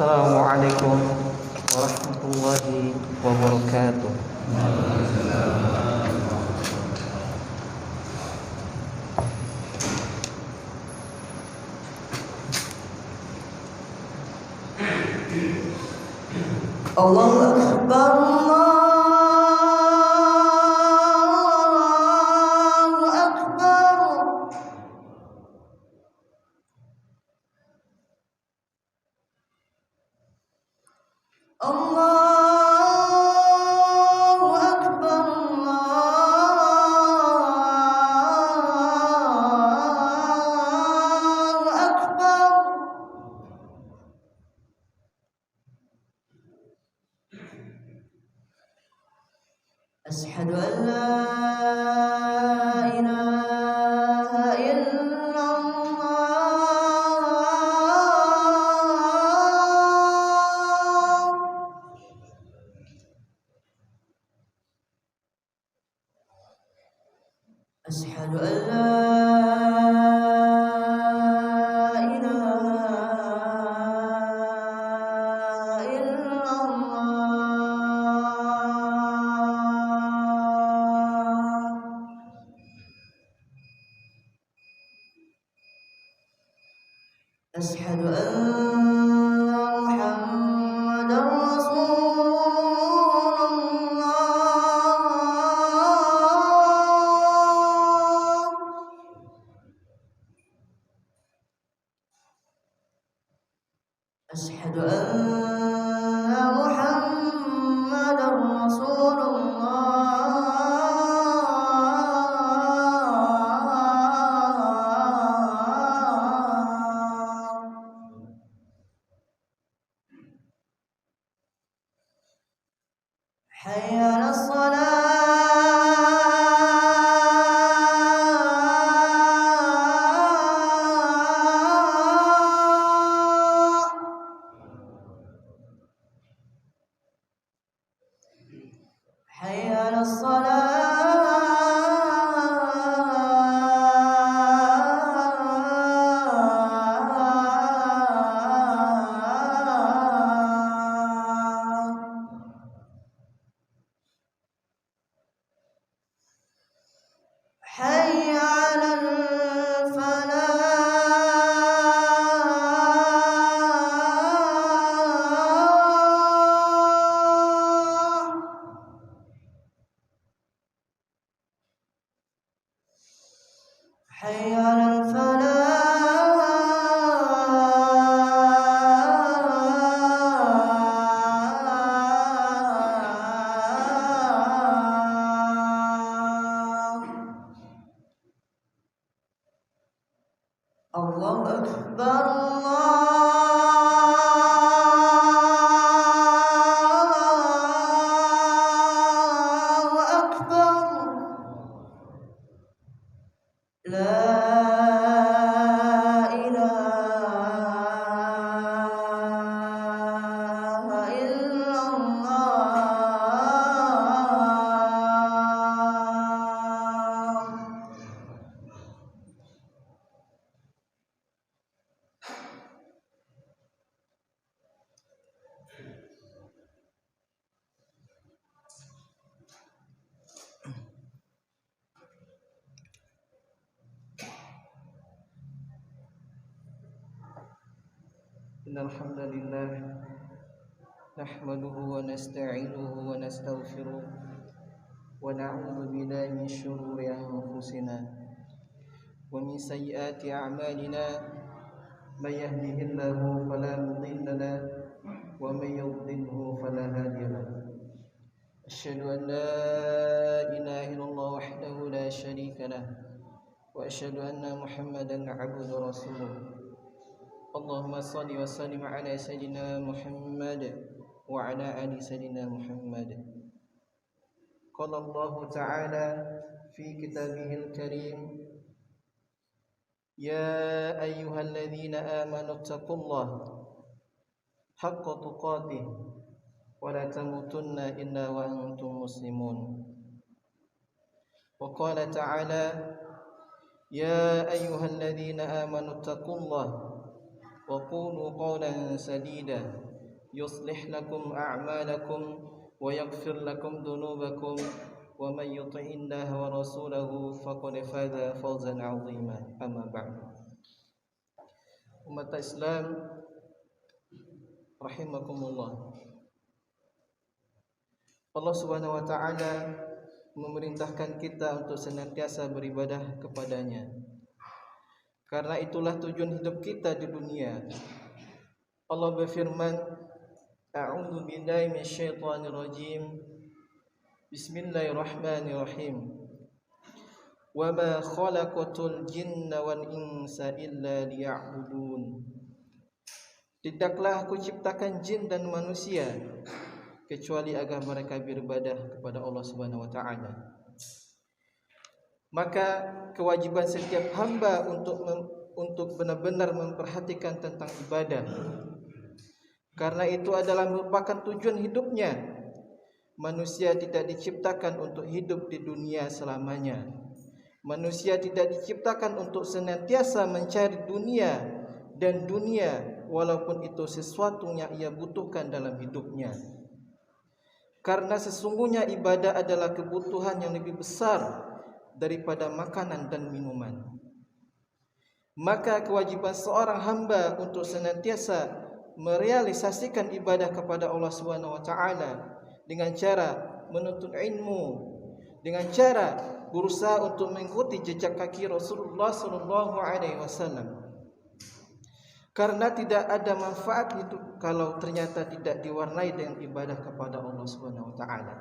Assalamualaikum warahmatullahi wabarakatuh. Allahu Akbar, Allahu Akbar. Allahu Akbar, Allahu Akbar. Asyhadu an la ilaha illallah. Asyhadu an la ilaha illallah. Asyhadu anna Muhammadar Rasulullah. Asyhadu anna Muhammadar Rasulullah. Hayya 'alas salah. Hayya 'alas salah. Hayya 'alal falah. Hayya 'alal falah. Allahu Akbar, Allahu Akbar. La ilaha illallah. Innal hamdalillah nahmaduhu wa nasta'inuhu wa nastaghfiruh wa na'udzu billahi min shururi anfusina wa min sayyiati a'malina may yahdihillahu fala mudilla lahu wa may yudlilhu fala hadiya lahu. Asyhadu an la ilaha illallah wahdahu la syarika lahu wa asyhadu anna Muhammadan 'abduhu wa rasuluh. Allahumma salli wa sallim ala sayyidina Muhammad wa ala ali sayyidina Muhammad. Qala Allah Ta'ala fi kitabihil karim, ya ayyuhalladzina amanu taqullaha haqqa tuqatih wa la tamutunna illa wa antum muslimun. Wa qala ta'ala, ya ayyuhalladzina amanu taqullaha wa qulu qawlan sadida يصلح لكم أعمالكم ويغفر لكم ذنوبكم ومن يطع الله ورسوله فقد فاز فوزا عظيما. أما بعد. Umat Islam rahimakumullah, Allah Subhanahu wa taala memerintahkan kita untuk senantiasa beribadah kepadanya. Karena itulah tujuan hidup kita di dunia. Allah berfirman, A'udzu billahi minasyaitonir rajim. Bismillahirrahmanirrahim. Wa ma khalaqatul jinna wal insa illa liya'budun. Tidaklah aku ciptakan jin dan manusia kecuali agar mereka beribadah kepada Allah Subhanahu wa taala. Maka kewajiban setiap hamba untuk benar-benar memperhatikan tentang ibadah. Karena itu adalah merupakan tujuan hidupnya. Manusia tidak diciptakan untuk hidup di dunia selamanya. Manusia tidak diciptakan untuk senantiasa mencari dunia dan dunia, walaupun itu sesuatu yang ia butuhkan dalam hidupnya. Karena sesungguhnya ibadah adalah kebutuhan yang lebih besar daripada makanan dan minuman. Maka kewajiban seorang hamba untuk senantiasa merealisasikan ibadah kepada Allah Subhanahu wa taala dengan cara menuntut ilmu, dengan cara berusaha untuk mengikuti jejak kaki Rasulullah sallallahu alaihi wasallam. Karena tidak ada manfaat itu kalau ternyata tidak diwarnai dengan ibadah kepada Allah Subhanahu wa taala.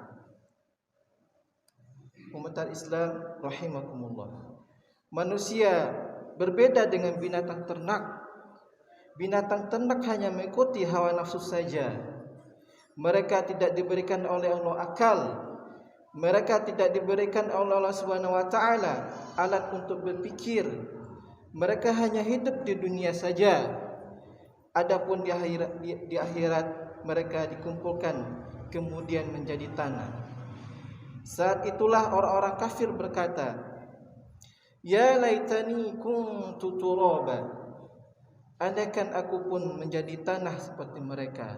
Umat Islam rahimakumullah, manusia berbeda dengan binatang ternak. Binatang ternak hanya mengikuti hawa nafsu saja. Mereka tidak diberikan oleh Allah akal. Mereka tidak diberikan oleh Allah Subhanahu wa taala alat untuk berpikir. Mereka hanya hidup di dunia saja. Adapun di akhirat mereka dikumpulkan kemudian menjadi tanah. Saat itulah orang-orang kafir berkata, Ya laitani kuntu turaba. Andaikan aku pun menjadi tanah seperti mereka.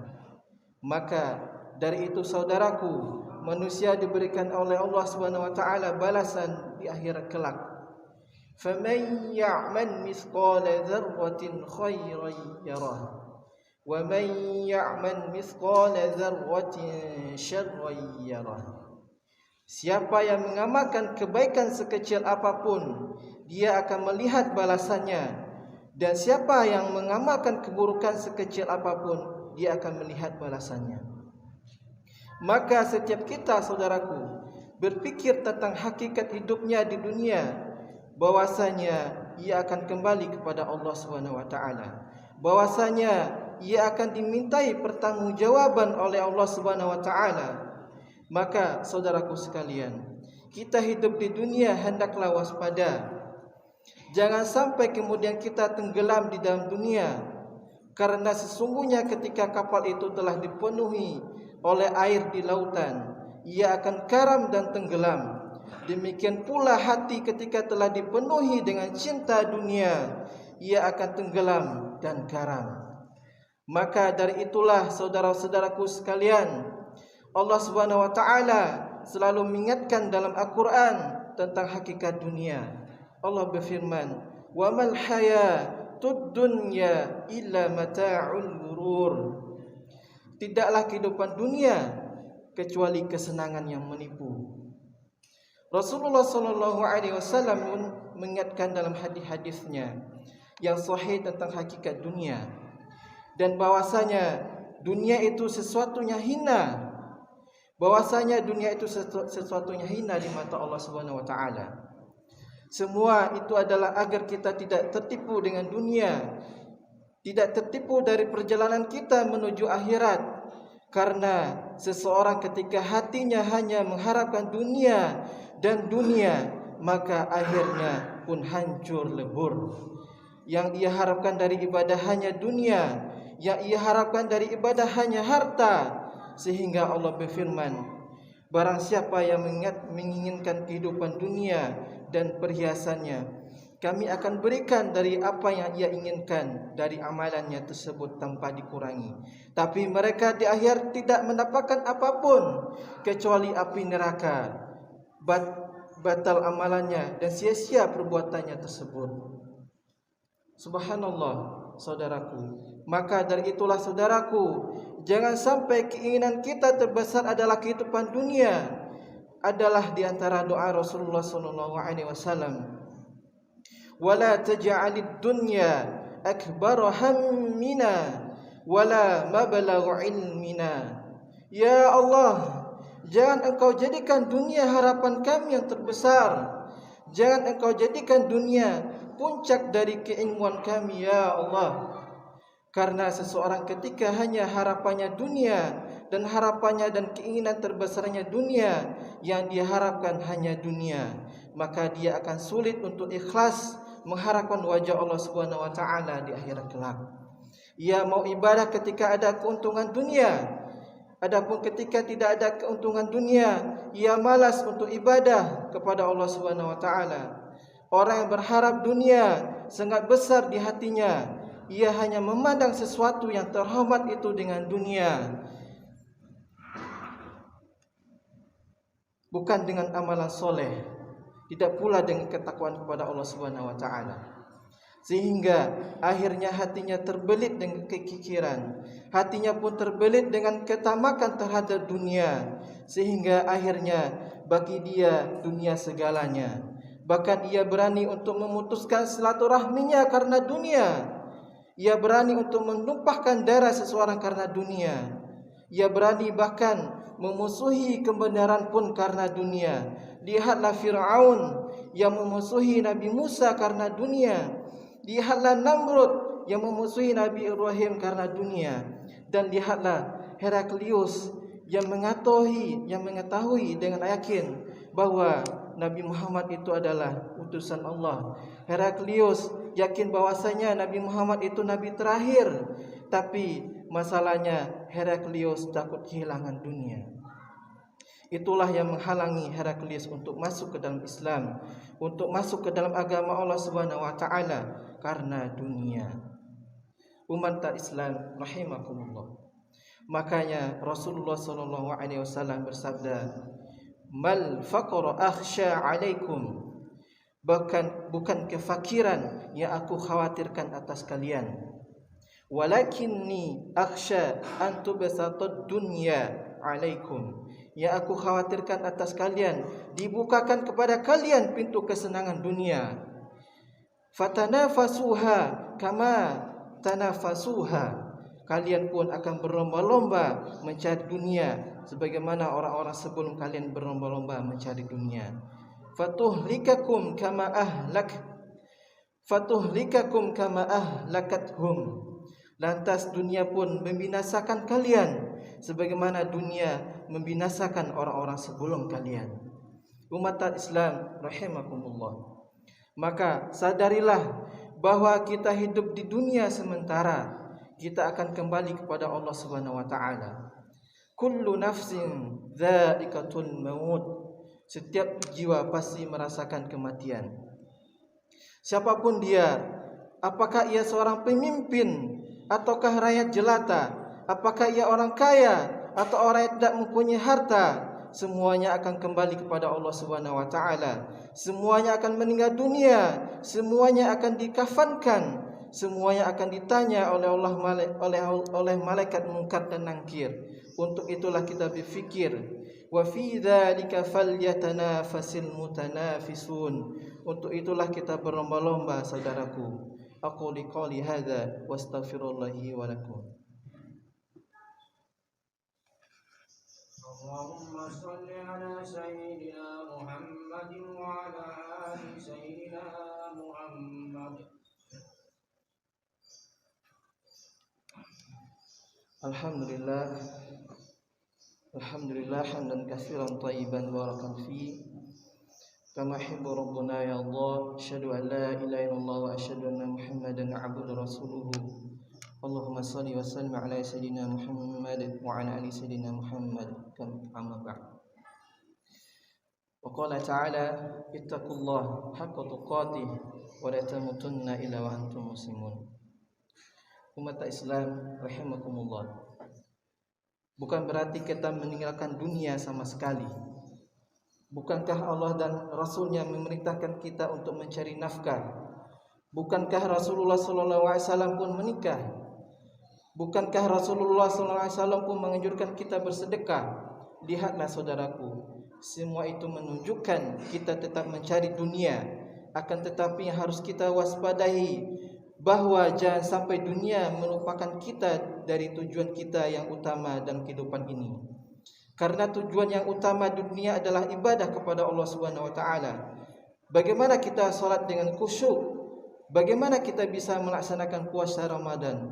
Maka dari itu saudaraku, manusia diberikan oleh Allah Subhanahu wa taala balasan di akhirat kelak. Faman ya'mal mithqala dzarratin khairan yarah wa man ya'mal mithqala dzarratin syarran yarah. Siapa yang mengamalkan kebaikan sekecil apapun, dia akan melihat balasannya. Dan siapa yang mengamalkan keburukan sekecil apapun, dia akan melihat balasannya. Maka setiap kita, saudaraku, berpikir tentang hakikat hidupnya di dunia, bahwasanya ia akan kembali kepada Allah Subhanahu wa taala. Bahwasanya ia akan dimintai pertanggungjawaban oleh Allah Subhanahu wa taala. Maka saudaraku sekalian, kita hidup di dunia hendaklah waspada. Jangan sampai kemudian kita tenggelam di dalam dunia. Karena sesungguhnya ketika kapal itu telah dipenuhi oleh air di lautan, ia akan karam dan tenggelam. Demikian pula hati ketika telah dipenuhi dengan cinta dunia, ia akan tenggelam dan karam. Maka dari itulah saudara-saudaraku sekalian, Allah Subhanahu wa taala selalu mengingatkan dalam Al-Qur'an tentang hakikat dunia. Allah berfirman, "Wa mal hayatud dunya illa mata'ul ghurur." Tidaklah kehidupan dunia kecuali kesenangan yang menipu. Rasulullah sallallahu alaihi wasallam mengingatkan dalam hadis-hadisnya yang sahih tentang hakikat dunia, dan bahwasanya dunia itu sesuatunya hina. Bahwasanya dunia itu sesuatunya hina di mata Allah Subhanahu wa taala. Semua itu adalah agar kita tidak tertipu dengan dunia, tidak tertipu dari perjalanan kita menuju akhirat. Karena seseorang ketika hatinya hanya mengharapkan dunia dan dunia, maka akhirnya pun hancur lebur. Yang ia harapkan dari ibadah hanya dunia, yang ia harapkan dari ibadah hanya harta. Sehingga Allah berfirman, barang siapa yang menginginkan kehidupan dunia dan perhiasannya, kami akan berikan dari apa yang ia inginkan dari amalannya tersebut tanpa dikurangi. Tapi mereka di akhir tidak mendapatkan apapun kecuali api neraka. Batal amalannya dan sia-sia perbuatannya tersebut. Subhanallah, saudaraku. Maka dari itulah saudaraku, jangan sampai keinginan kita terbesar adalah kehidupan dunia. Adalah di antara doa Rasulullah SAW. Wala taj'alid dunya akbar hammina wala mablagha ilmina. Ya Allah, jangan engkau jadikan dunia harapan kami yang terbesar. Jangan engkau jadikan dunia puncak dari keilmuan kami, ya Allah. Karena seseorang ketika hanya harapannya dunia dan harapannya dan keinginan terbesarnya dunia, yang dia harapkan hanya dunia, maka dia akan sulit untuk ikhlas mengharapkan wajah Allah Subhanahu wa taala di akhirat kelak. Ia mau ibadah ketika ada keuntungan dunia, adapun ketika tidak ada keuntungan dunia, ia malas untuk ibadah kepada Allah Subhanahu wa taala. Orang yang berharap dunia sangat besar di hatinya, ia hanya memandang sesuatu yang terhormat itu dengan dunia, bukan dengan amalan soleh, tidak pula dengan ketakwaan kepada Allah Subhanahu wa taala. Sehingga akhirnya hatinya terbelit dengan kekikiran, hatinya pun terbelit dengan ketamakan terhadap dunia, sehingga akhirnya bagi dia dunia segalanya. Bahkan ia berani untuk memutuskan silaturahminya karena dunia. Ia berani untuk menumpahkan darah seseorang karena dunia. Ia berani bahkan memusuhi kebenaran pun karena dunia. Lihatlah Fir'aun yang memusuhi Nabi Musa karena dunia. Lihatlah Namrud yang memusuhi Nabi Ibrahim karena dunia. Dan lihatlah Heraklius yang mengetahui dengan yakin bahwa Nabi Muhammad itu adalah utusan Allah. Heraklius yakin bahwasanya Nabi Muhammad itu nabi terakhir, tapi masalahnya Heraklius takut kehilangan dunia. Itulah yang menghalangi Heraklius untuk masuk ke dalam Islam, untuk masuk ke dalam agama Allah Subhanahu wa taala karena dunia. Umat Islam rahimakumullah. Makanya Rasulullah SAW bersabda, "Mal faqra akhsha 'alaikum." Bukan kefakiran yang aku khawatirkan atas kalian. Walakinni akhsha an tubsatad dunya 'alaikum. Yang aku khawatirkan atas kalian, dibukakan kepada kalian pintu kesenangan dunia. Fatanafasuha kama tanafasuha. Kalian pun akan berlomba-lomba mencari dunia sebagaimana orang-orang sebelum kalian berlomba-lomba mencari dunia. Fatuhlikakum kama ahlakathum. Lantas dunia pun membinasakan kalian sebagaimana dunia membinasakan orang-orang sebelum kalian. Umat Islam rahimakumullah. Maka sadarilah bahwa kita hidup di dunia sementara, kita akan kembali kepada Allah Subhanahu wa taala. Kullu nafsin dha'iqatul maut. Setiap jiwa pasti merasakan kematian. Siapapun dia, apakah ia seorang pemimpin ataukah rakyat jelata, apakah ia orang kaya atau orang yang tidak mempunyai harta, semuanya akan kembali kepada Allah Subhanahu wa taala. Semuanya akan meninggal dunia, semuanya akan dikafankan, semuanya akan ditanya oleh Allah oleh malaikat Munkar dan Nakir. Untuk itulah kita berfikir, wa fi dzalika falyatanafasil mutanafisun. Untuk itulah kita berlomba-lomba, saudaraku. Aku liqali hadza wastaghfirullahi wa lakum. Allahumma shalli ala sayyidina Muhammadin wa ala ali sayyidina Muhammad. Alhamdulillah hamdan katsiran thayyiban barakan fi kama yuhibbu rabbuna ya Allah. Asyhadu an la ilaha illallah wa asyhadu anna Muhammadan 'abduhu rasuluhu. Allahumma shalli wa sallim ala sayyidina Muhammad wa ala ali sayyidina Muhammad kama ba'd. Wa qala ta'ala ittaqullaha haqqa tuqatih wa la tamutunna illa wa antum muslimun. Umat Islam rahimakumullah. Bukan berarti kita meninggalkan dunia sama sekali. Bukankah Allah dan Rasul-Nya memerintahkan kita untuk mencari nafkah? Bukankah Rasulullah SAW pun menikah? Bukankah Rasulullah SAW pun menganjurkan kita bersedekah? Lihatlah saudaraku, semua itu menunjukkan kita tetap mencari dunia. Akan tetapi yang harus kita waspadai, bahwa jangan sampai dunia melupakan kita dari tujuan kita yang utama dalam kehidupan ini. Karena tujuan yang utama dunia adalah ibadah kepada Allah Subhanahu wa taala. Bagaimana kita salat dengan khusyuk? Bagaimana kita bisa melaksanakan puasa Ramadan?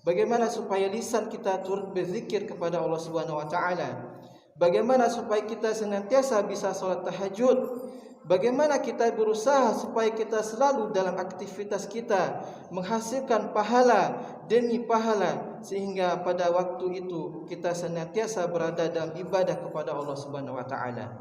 Bagaimana supaya lisan kita turut berzikir kepada Allah Subhanahu wa taala? Bagaimana supaya kita senantiasa bisa salat tahajud? Bagaimana kita berusaha supaya kita selalu dalam aktivitas kita menghasilkan pahala demi pahala, sehingga pada waktu itu kita senantiasa berada dalam ibadah kepada Allah Subhanahu wa taala.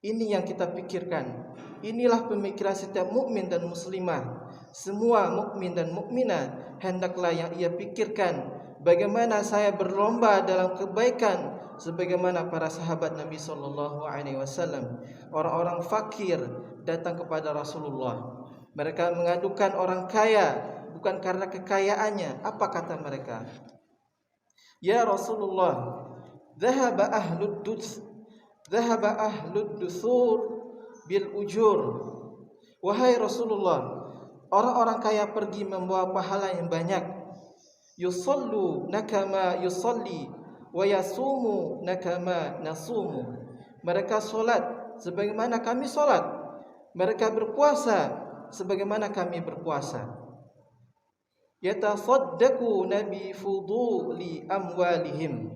Ini yang kita pikirkan. Inilah pemikiran setiap mukmin dan muslimah. Semua mukmin dan mukminah hendaklah yang ia pikirkan, bagaimana saya berlomba dalam kebaikan sebagaimana para sahabat Nabi sallallahu alaihi wasallam. Orang-orang fakir datang kepada Rasulullah. Mereka mengadukan orang kaya bukan karena kekayaannya. Apa kata mereka? Ya Rasulullah, dhahaba ahlud dusur bil ujur. Wahai Rasulullah, orang-orang kaya pergi membawa pahala yang banyak. Yusallu nakama yusalli wa yasumu nakama nasumu. Mereka solat sebagaimana kami solat. Mereka berpuasa sebagaimana kami berpuasa. Yatasaddaqu nabi fuduli amwalihim.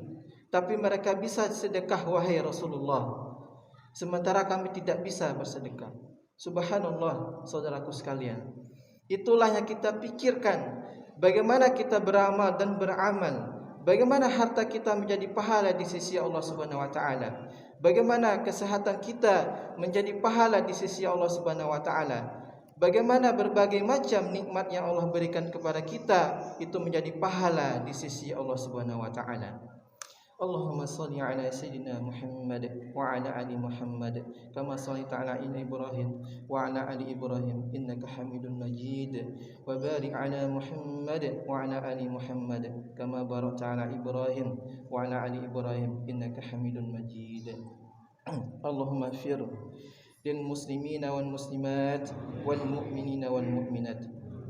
Tapi mereka bisa sedekah wahai Rasulullah, sementara kami tidak bisa bersedekah. Subhanallah, saudaraku sekalian. Itulah yang kita pikirkan, bagaimana kita beramal dan beramal. Bagaimana harta kita menjadi pahala di sisi Allah Subhanahu wa taala. Bagaimana kesehatan kita menjadi pahala di sisi Allah Subhanahu wa taala. Bagaimana berbagai macam nikmat yang Allah berikan kepada kita itu menjadi pahala di sisi Allah Subhanahu wa taala. Allahumma salli ala sayyidina Muhammad wa ala ali Muhammad kama shallaita ala Ibrahim wa ala ali Ibrahim innaka Hamidum Majid, wa barik ala Muhammad wa ala ali Muhammad kama barakta ala Ibrahim wa ala ali Ibrahim innaka Hamidum Majid. Allahumma ighfir lil muslimina wal muslimat wal mu'minina wal mu'minat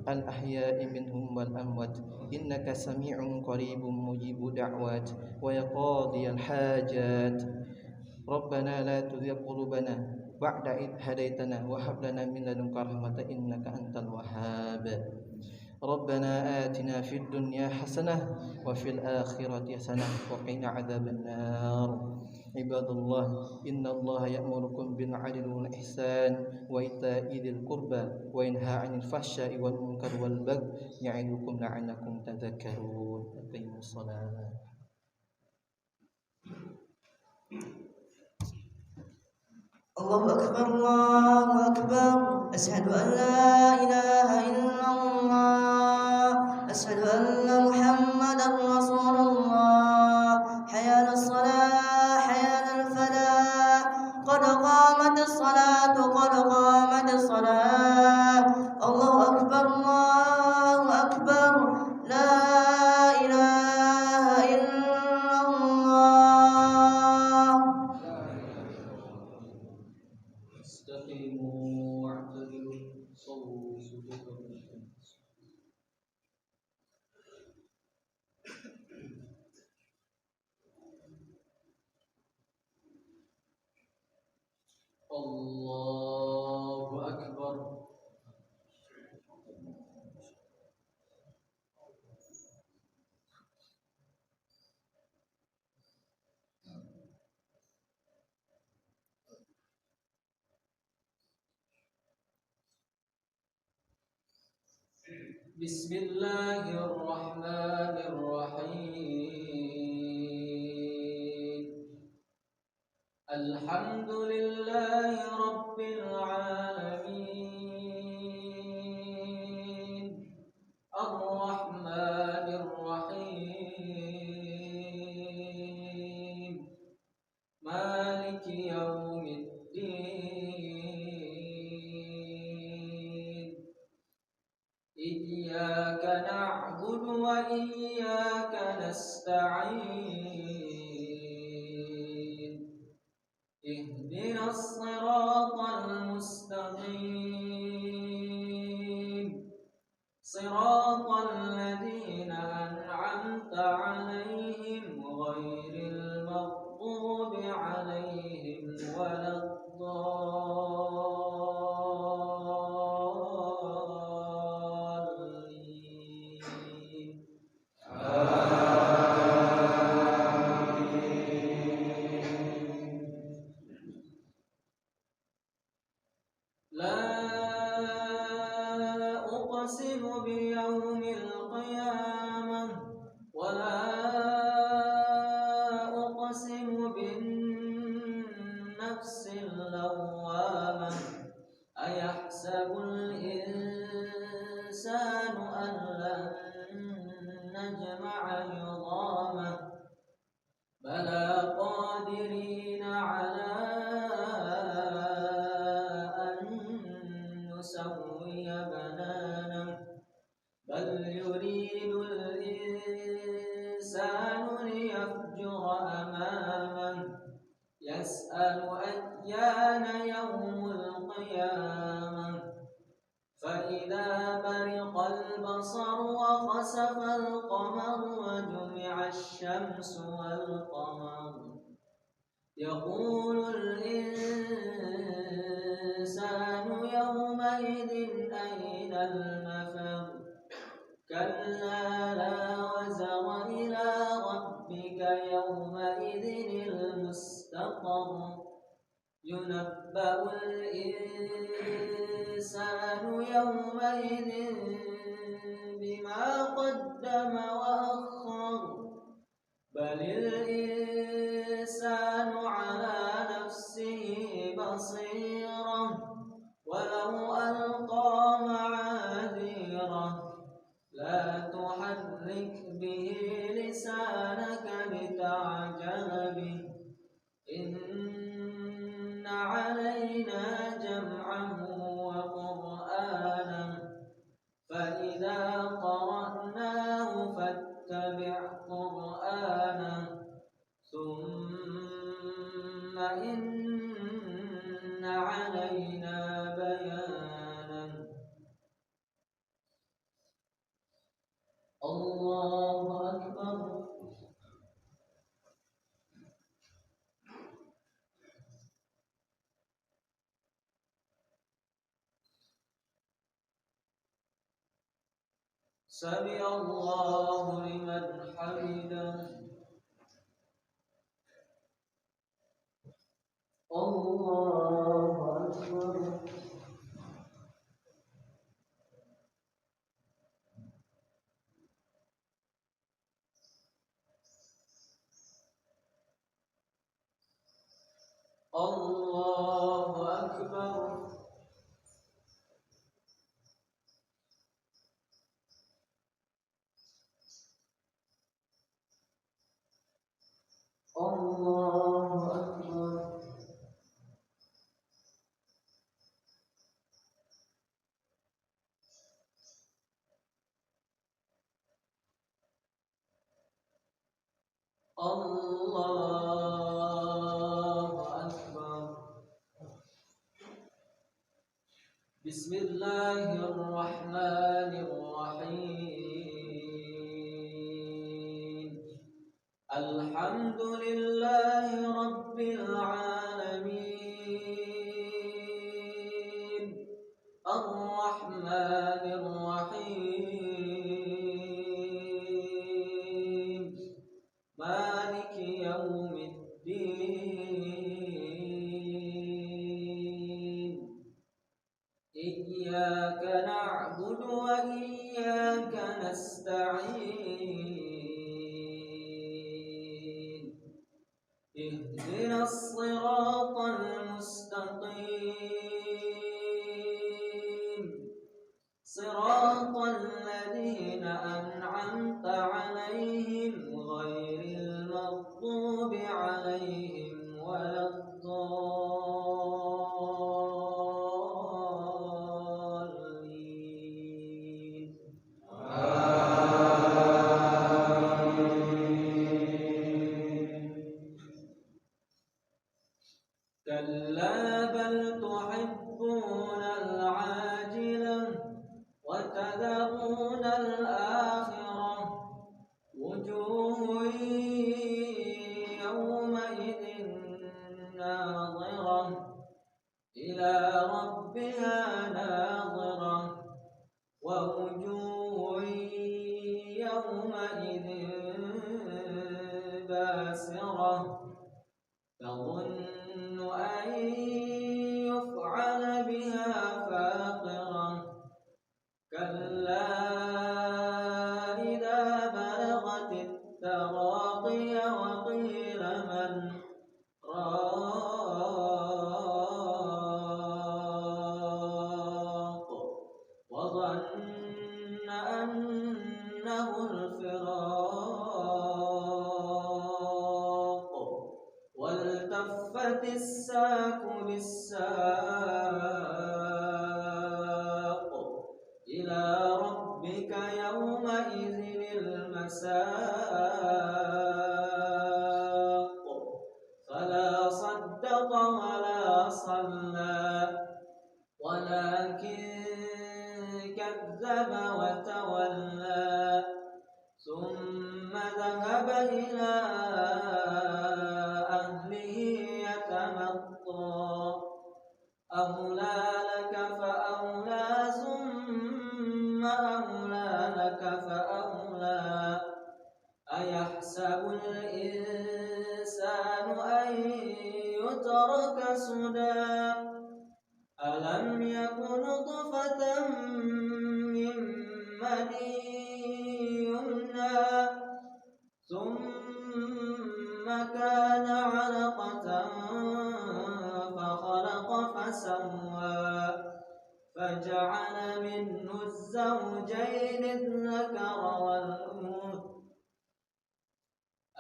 al ahya'i minhum wal amwat innaka sami'un qaribun mujibud da'wat wa yaqadiyal hajat. Rabbana la tuzigh qulubana ba'da idh hadaitana wa hab lana min ladunka rahmatan innaka antal wahhab. Rabbana atina fid dunya hasanah wa fil akhirati hasanah wa qina adzaban nar. Ibadallah, innallaha ya'murukum bil 'adli wal ihsan wa ita'i dzil qurba wa yanha 'anil fahsya'i wal munkari wal baghi ya'idukum la'allakum tadhakkarun. Aqimus shalah. Allahu akbar, Allahu akbar. Asyhadu an la ilaha illallah. Asyhadu anna Muhammadar Rasulullah. Hayya 'alas shalah, hayya 'alal falah. Qad qamatis salatu, qad qamatis salah. Allahu akbar, Allahu akbar. La ilaha illallah. Istaqimu wa'tadilu sawu sujudakum. Allahu akbar. Bismillahirrahmanirrahim. Alhamdulillahi rabbil alamin. بلى قادرين على أن نسوي بنانه بل يريد الإنسان ليفجر أمامه يسأل أيان يوم القيامة فإذا برق البصر وخسف القمر وجمع الشمس والقمر يقول الإنسان يومئذ أين المفر كلا لا وزر إلى ربك يومئذ المستقر ينبأ الإنسان يومئذ بما قدم وأخر بل الإنسان على نفسه بصيرة ولو ألقى معاذيره لا تحرك به لسانك لتعجل به إن علينا جمعه وقرآنه فإذا قرأناه فاتبع قرآنه ثم إن علينا بيانه الله أكبر سمع الله لمن حمده الله أكبر الله أكبر الله أكبر الله أكبر بسم الله الرحمن الرحيم الحمد لله رب العالمين الرحمن الرحيم مالك يوم الدين إياك نعبد وإياك نستعين اهدنا الصراط المستقيم صراط الذين أنعمت عليهم غير المغضوب عليهم ولا الضالين كلا بل تحبون العاجلة وتذرون الآخرة وجوه يومئذ ناظرة إلى ربها ناظرة ووجوه يومئذ باسرة تظن أن يفعل بها فاقرة كلا إذا بلغت التراقي وقيل من راق وظن أنه الفراق الساق بالساق إلى ربك يومئذ المساق فلا صدق ولا صلى ولكن كذب وتولى ثم ذهب إلى أهله يتمطى أولى لك فأولى ثم أولى لك فأولى أيحسب الإنسان أن يترك سدى ألم يك نطفة من مني يمنى ثم كان علقة فخلق فسوى فجعل منه الزوجين الذكر والأنثى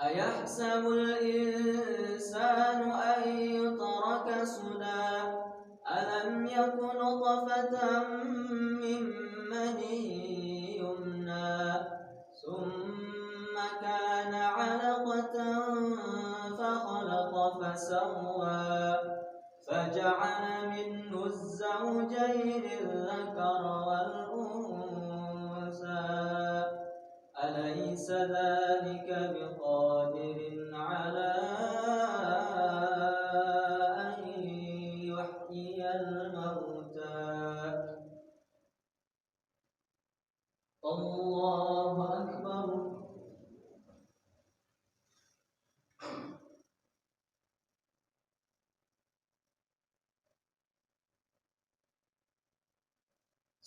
أيحسب الإنسان أن يترك سدى ألم يك نطفة من مني يمنى ثم كان علقة فخلق فسوى فجعل منه الزوجين الذكر والأنثى أليس ذلك بقادر على أن يحيي الموتى الله أكبر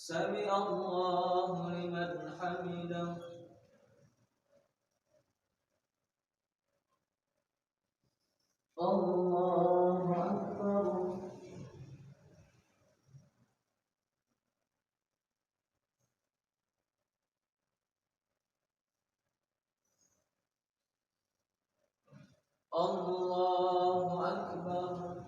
سمع الله لمن حمده الله أكبر الله أكبر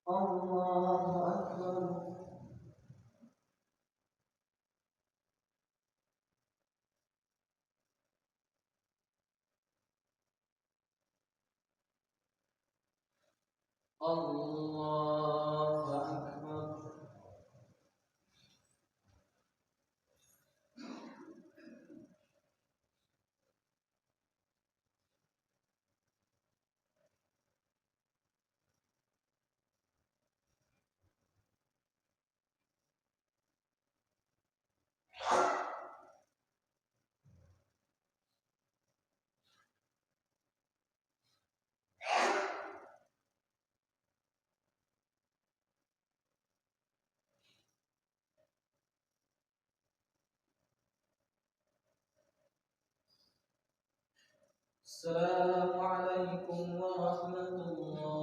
الله أكبر الله أكبر السلام عليكم ورحمة الله